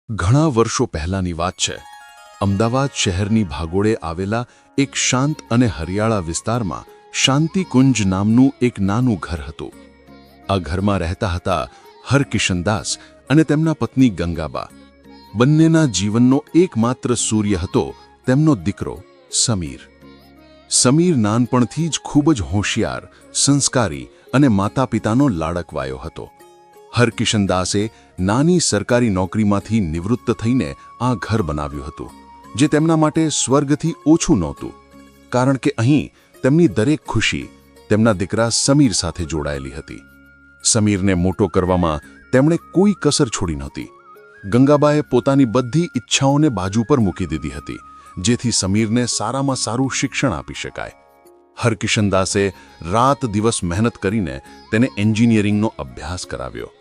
ઘણા વર્ષો પહેલાની વાત છે. અમદાવાદ શહેરની ભાગોળે આવેલા એક શાંત અને હરિયાળા વિસ્તારમાં શાંતિકુંજ નામનું એક નાનું ઘર હતું. આ ઘરમાં રહેતા હતા હરકિશનદાસ અને તેમના પત્ની ગંગાબા. બંનેના જીવનનો એકમાત્ર સૂર્ય હતો તેમનો દીકરો સમીર. સમીર નાનપણથી જ ખૂબ જ હોશિયાર, સંસ્કારી અને માતા પિતાનો લાડકવાયો હતો. હરકિશનદાસે નાની સરકારી નોકરીમાંથી નિવૃત્ત થઈને આ ઘર બનાવ્યું હતું, જે તેમના માટે સ્વર્ગથી ઓછું નહોતું, કારણ કે અહીં તેમની દરેક ખુશી તેમના દીકરા સમીર સાથે જોડાયેલી હતી. સમીરને મોટો કરવામાં તેમણે કોઈ કસર છોડી નહોતી. ગંગાબાએ પોતાની બધી ઈચ્છાઓને બાજુ પર મૂકી દીધી હતી, જેથી સમીરને સારામાં સારું શિક્ષણ આપી શકાય. હરકિશનદાસે રાત દિવસ મહેનત કરીને તેને એન્જિનિયરિંગનો અભ્યાસ કરાવ્યો.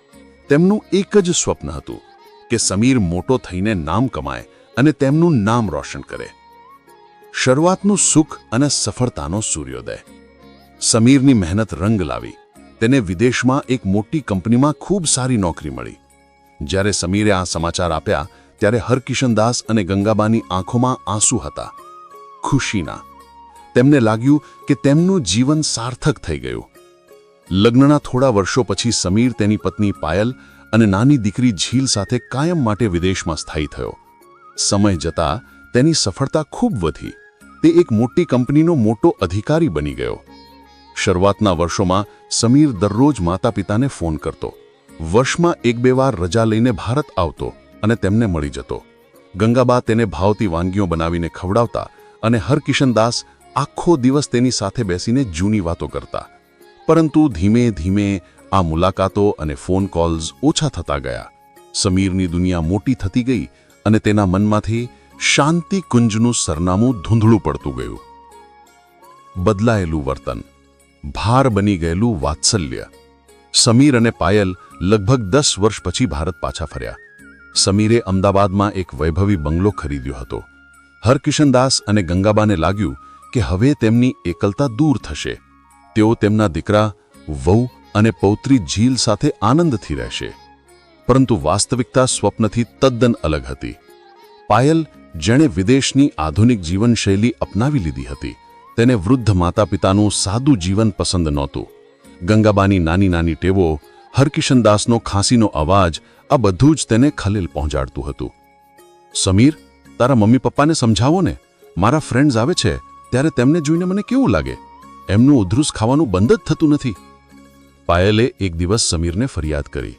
તેમનું એક જ સ્વપ્ન હતું કે સમીર મોટો થઈને નામ કમાય અને તેમનું નામ રોશન કરે. શરૂઆતનું સુખ અને સફળતાનો સૂર્યોદય. સમીરની મહેનત રંગ લાવી. તેને વિદેશમાં એક મોટી કંપનીમાં ખૂબ સારી નોકરી મળી. જ્યારે સમીરે આ સમાચાર આપ્યા ત્યારે હરકિશનદાસ અને ગંગાબાની આંખોમાં આંસુ હતા, ખુશીના. તેમને લાગ્યું કે તેમનું જીવન સાર્થક થઈ ગયું. લગ્નના થોડા વર્ષો પછી સમીર તેની પત્ની પાયલ અને નાની દીકરી ઝીલ સાથે કાયમ માટે વિદેશમાં સ્થાયી થયો. સમય જતાં તેની સફળતા ખૂબ વધી. તે એક મોટી કંપનીનો મોટો અધિકારી બની ગયો. શરૂઆતના વર્ષોમાં સમીર દરરોજ માતા પિતાને ફોન કરતો. વર્ષમાં 1-2 વાર રજા લઈને ભારત આવતો અને તેમને મળી જતો. ગંગાબા તેને ભાવતી વાનગીઓ બનાવીને ખવડાવતા અને હરકિશનદાસ આખો દિવસ તેની સાથે બેસીને જૂની વાતો કરતા. પરંતુ ધીમે ધીમે આ મુલાકાતો અને ફોન કોલ્સ ઓછા થતા ગયા. સમીરની દુનિયા મોટી થતી ગઈ અને તેના મનમાંથી શાંતિકુંજનું સરનામું ધૂંધળું પડતું ગયું. બદલાયેલું વર્તન, ભાર બની ગયેલું વાત્સલ્ય. સમીર અને પાયલ લગભગ 10 વર્ષ પછી ભારત પાછા ફર્યા. સમીરે અમદાવાદમાં એક વૈભવી બંગલો ખરીદ્યો હતો. હરકિશનદાસ અને ગંગાબાને લાગ્યું કે હવે તેમની એકલતા દૂર થશે. તેઓ તેમના દીકરા, વહુ અને પૌત્રી ઝીલ સાથે આનંદથી રહેશે. પરંતુ વાસ્તવિકતા સ્વપ્નથી તદ્દન અલગ હતી. પાયલ, જેણે વિદેશની આધુનિક જીવનશૈલી અપનાવી લીધી હતી, તેને વૃદ્ધ માતા પિતાનું સાદું જીવન પસંદ નહોતું. ગંગાબાની નાની નાની ટેવો, હરકિશનદાસનો ખાંસીનો અવાજ, આ બધું જ તેને ખલેલ પહોંચાડતું હતું. સમીર, તારા મમ્મી પપ્પાને સમજાવો ને. મારા ફ્રેન્ડ્સ આવે છે ત્યારે તેમને જોઈને મને કેવું લાગે. એમનું ઉધરૂસ ખાવાનું બંધ જ થતું નથી. પાયલે એક દિવસ સમીરને ફરિયાદ કરી.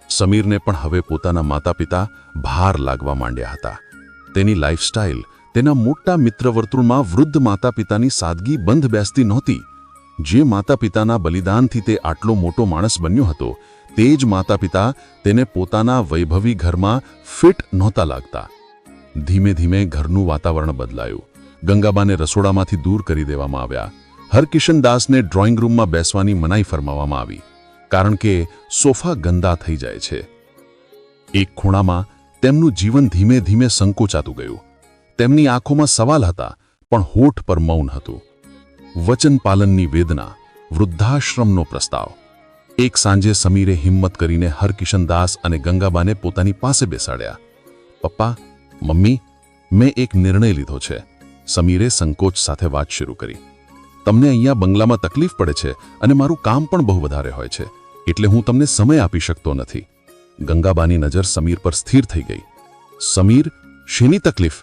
સમીરને પણ હવે પોતાના માતા પિતા ભાર લાગવા માંડ્યા હતા. તેની લાઇફસ્ટાઇલ, તેના મોટા મિત્રવર્તુળમાં વૃદ્ધ માતા પિતાની સાદગી બંધ બેસતી નહોતી. જે માતા પિતાના બલિદાનથી તે આટલો મોટો માણસ બન્યો હતો, તે જ માતા પિતા તેને પોતાના વૈભવી ઘરમાં ફિટ નહોતા લાગતા. ધીમે ધીમે ઘરનું વાતાવરણ બદલાયું. ગંગાબાને રસોડામાંથી દૂર કરી દેવામાં આવ્યા. હરકિશનદાસને ડ્રોઈંગ રૂમમાં બેસવાની મનાઈ ફરમાવવામાં આવી, કારણ કે સોફા ગંદા થઈ જાય છે. એક ખૂણામાં તેમનું જીવન ધીમે ધીમે સંકોચાતું ગયું. તેમની આંખોમાં સવાલ હતા, પણ હોઠ પર મૌન હતું. વચન પાલનની વેદના, વૃદ્ધાશ્રમનો પ્રસ્તાવ. એક સાંજે સમીરે હિંમત કરીને હરકિશનદાસ અને ગંગાબાને પોતાની પાસે બેસાડ્યા. પપ્પા, મમ્મી, મેં એક નિર્ણય લીધો છે. સમીરે સંકોચ સાથે વાત શરૂ કરી. તમને અહીંયા બંગલામાં તકલીફ પડે છે અને મારું કામ પણ બહુ વધારે હોય છે, એટલે હું તમને સમય આપી શકતો નથી. ગંગાબાની નજર સમીર પર સ્થિર થઈ ગઈ. સમીર, શેની તકલીફ?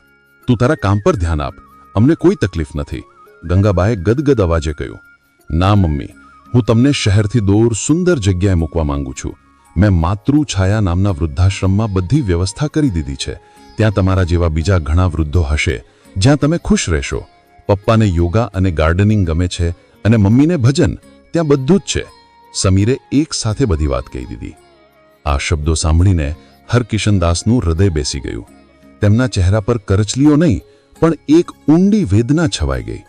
તું તારા કામ પર ધ્યાન આપ. અમને કોઈ તકલીફ નથી. ગંગાબાએ ગદગદ અવાજે કહ્યું. ના મમ્મી, હું તમને શહેરથી દૂર સુંદર જગ્યાએ મૂકવા માંગુ છું. મેં માતૃછાયા નામના વૃદ્ધાશ્રમમાં બધી વ્યવસ્થા કરી દીધી છે. ત્યાં તમારા જેવા બીજા ઘણા વૃદ્ધો હશે, જ્યાં તમે ખુશ રહેશો. પપ્પાને યોગા અને ગાર્ડનિંગ ગમે છે અને મમ્મીને ભજન. ત્યાં બધું જ છે. સમીરે એક સાથે બધી વાત કહી દીધી. આ શબ્દો સાંભળીને હરકિશનદાસનું હૃદય બેસી ગયું. તેમના ચહેરા પર કરચલીઓ નહીં, પણ એક ઊંડી વેદના છવાઈ ગઈ.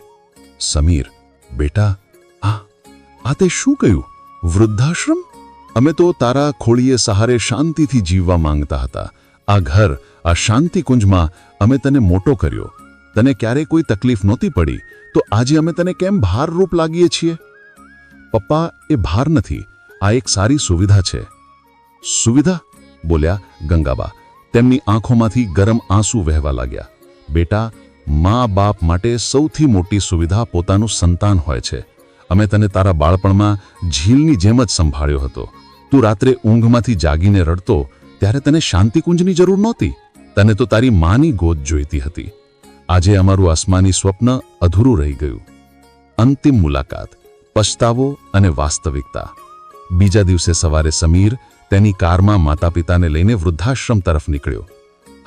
સમીર, બેટા, આ તે શું કહ્યું? વૃદ્ધાશ્રમ? અમે તો તારા ખોળીએ સહારે શાંતિથી જીવવા માંગતા હતા. આ ઘર, આ શાંતિકુંજમાં અમે તને મોટો કર્યો. તને ક્યારેય કોઈ તકલીફ નહોતી પડી, તો આજે અમે તને કેમ ભારરૂપ લાગીએ છીએ? પપ્પા, એ ભાર નથી. આ એક સારી સુવિધા છે. સુવિધા? બોલ્યા ગંગાબા. તેમની આંખોમાંથી ગરમ આંસુ વહેવા લાગ્યા. બેટા, મા બાપ માટે સૌથી મોટી સુવિધા પોતાનું સંતાન હોય છે. અમે તને તારા બાળપણમાં ઝીલની જેમ જ સંભાળ્યો હતો. તું રાત્રે ઊંઘમાંથી જાગીને રડતો ત્યારે તને શાંતિકુંજની જરૂર નહોતી. તને તો તારી માની ગોદ જોઈતી હતી. આજે અમારું આસમાની સ્વપ્ન અધૂરું રહી ગયું. અંતિમ મુલાકાત, પછતાવો અને વાસ્તવિકતા. બીજા દિવસે સવારે સમીર તેની કારમાં માતાપિતાને લઈને વૃદ્ધાશ્રમ તરફ નીકળ્યો.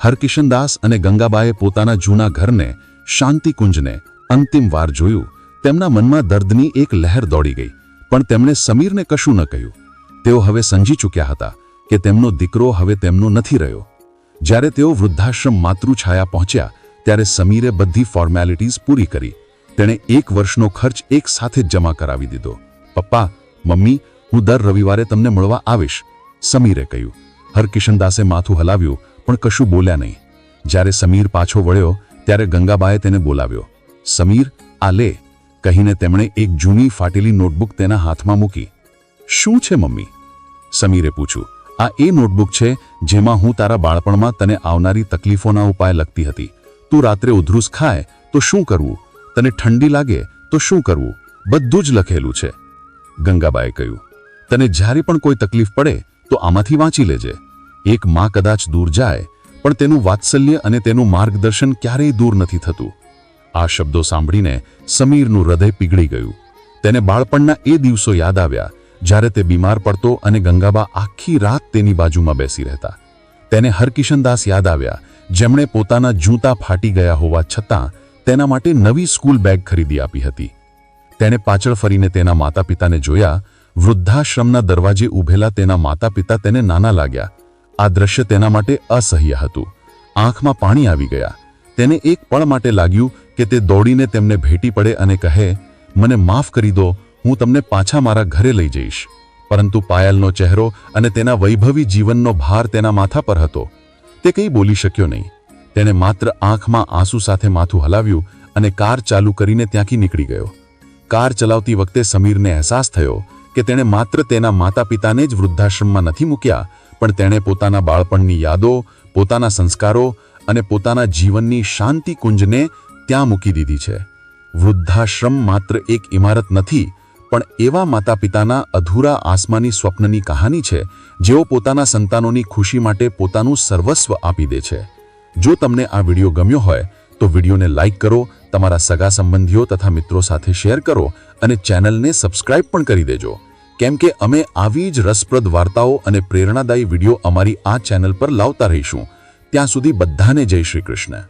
હરકિશનદાસ અને ગંગાબાએ પોતાના જૂના ઘરને, શાંતિકુંજને અંતિમ વાર જોયું. તેમના મનમાં દર્દની એક લહેર દોડી ગઈ, પણ તેમણે સમીરને કશું ન કહ્યું. તેઓ હવે સમજી ચૂક્યા હતા કે તેમનો દીકરો હવે તેમનો નથી રહ્યો. જ્યારે તેઓ વૃદ્ધાશ્રમ માતૃછાયા પહોંચ્યા ત્યારે સમીરે બધી ફોર્મેલિટીઝ પૂરી કરી. તેણે 1 વર્ષનો ખર્ચ એક સાથે જ જમા કરાવી દીધો. પપ્પા, મમ્મી, હું દર રવિવારે તમને મળવા આવીશ, સમીરે કહ્યું. હરકિશનદાસે માથું હલાવ્યું પણ કશું બોલ્યા નહીં. જ્યારે સમીર પાછો વળ્યો ત્યારે ગંગાબાએ તેને બોલાવ્યો. સમીર, આ લે, કહીને તેમણે એક જૂની ફાટેલી નોટબુક તેના હાથમાં મૂકી. શું છે મમ્મી? સમીરે પૂછ્યું. આ એ નોટબુક છે જેમાં હું તારા બાળપણમાં તને આવનારી તકલીફોના ઉપાય લખતી હતી. તું રાત્રે ઉધરૂસ ખાય તો શું કરવું, તને ઠંડી લાગે તો શું કરવું, બધું જ લખેલું છે. ગંગાબાએ કહ્યું. તને જ્યારે પણ કોઈ તકલીફ પડે તો આમાંથી વાંચી લેજે. એક માં કદાચ દૂર જાય પણ તેનું વાત્સલ્ય અને તેનું માર્ગદર્શન ક્યારેય દૂર નથી થતું. આ શબ્દો સાંભળીને સમીરનું હૃદય પીગળી ગયું. તેને બાળપણના એ દિવસો યાદ આવ્યા જ્યારે તે બીમાર પડતો અને ગંગાબા આખી રાત તેની બાજુમાં બેસી રહેતા. તેને હરકિશનદાસ યાદ આવ્યા, જેમણે પોતાના જૂતા ફાટી ગયા હોવા છતાં તેના માટે નવી સ્કૂલ બેગ ખરીદી આપી હતી. તેણે પાછળ ફરીને તેના માતાપિતાને જોયા. વૃદ્ધાશ્રમના દરવાજે ઊભેલા તેના માતાપિતા તેને નાના લાગ્યા. આ દ્રશ્ય તેના માટે અસહ્ય હતું. આંખમાં પાણી આવી ગયા. તેને એક પળ માટે લાગ્યું કે તે દોડીને તેમને ભેટી પડે અને કહે, મને માફ કરી દો, હું તમને પાછા મારા ઘરે લઈ જઈશ. પરંતુ પાયલનો ચહેરો અને તેના વૈભવી જીવનનો ભાર તેના માથા પર હતો. તે કંઈ બોલી શક્યો નહીં. તેણે માત્ર આંખમાં આંસુ સાથે માથું હલાવ્યું અને કાર ચાલુ કરીને ત્યાંથી નીકળી ગયો. કાર ચલાવતી વખતે સમીરને અહેસાસ થયો કે તેણે માત્ર તેના માતાપિતાને જ વૃદ્ધાશ્રમમાં નથી મૂક્યા, પણ તેણે પોતાના બાળપણની યાદો, પોતાના સંસ્કારો અને પોતાના જીવનની શાંતિકુંજને ત્યાં મૂકી દીધી છે. વૃદ્ધાશ્રમ માત્ર એક ઇમારત નથી, પણ એવા માતાપિતાના અધૂરા આસમાની સ્વપ્નની કહાની છે જેઓ પોતાના સંતાનોની ખુશી માટે પોતાનું સર્વસ્વ આપી દે છે. જો તમને આ વિડીયો ગમ્યો હોય તો વિડીયોને લાઇક કરો, તમારા સગા સંબંધીઓ તથા મિત્રો સાથે શેર કરો અને ચેનલને સબસ્ક્રાઇબ પણ કરી દેજો, કેમ કે અમે આવી જ રસપ્રદ વાર્તાઓ અને પ્રેરણાદાયી વિડીયો અમારી આ ચેનલ પર લાવતા રહીશું. ત્યાં સુધી બધાને જય શ્રી કૃષ્ણ.